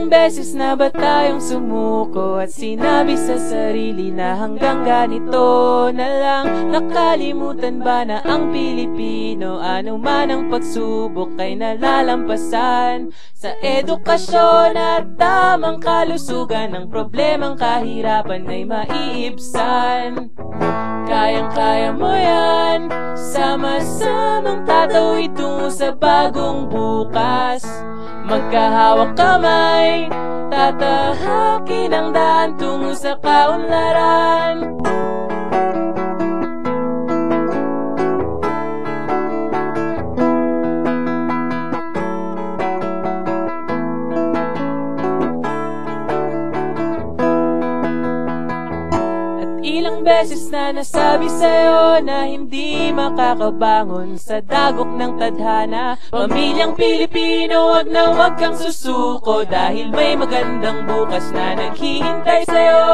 Ilang beses na ba tayong sumuko at sinabi sa sarili na hanggang ganito na lang? Nakalimutan ba na ang Pilipino, ano man ang pagsubok ay nalalampasan? Sa edukasyon at tamang kalusugan, ang problemang kahirapan ay maiibsan. Kayang-kaya mo yan, sama-samang tatawid tungo sa bagong bukas. Magkahawak kamay, tatahakin ang daan tungo sa kaunlaran. Ilang beses na nasabi sa'yo na hindi makakabangon sa dagok ng tadhana. Pamilyang Pilipino, wag na wag kang susuko, dahil may magandang bukas na naghihintay sa'yo.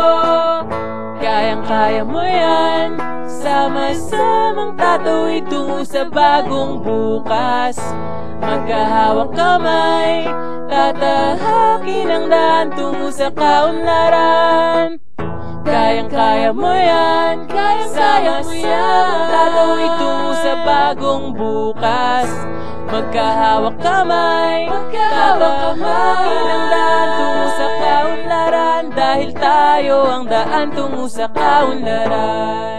Kayang-kaya mo yan, sama-samang tatawid tungo sa bagong bukas. Magkahawak kamay, tatahakin ang daan tungo sa kaunlaran. Kayang-kaya mo yan, kayang-kaya mo yan, tatawid tungo sa bagong bukas. Magkahawak kamay, tatahakin ang daan tungo sa kaunlaran, dahil tayo ang daan tungo sa kaunlaran.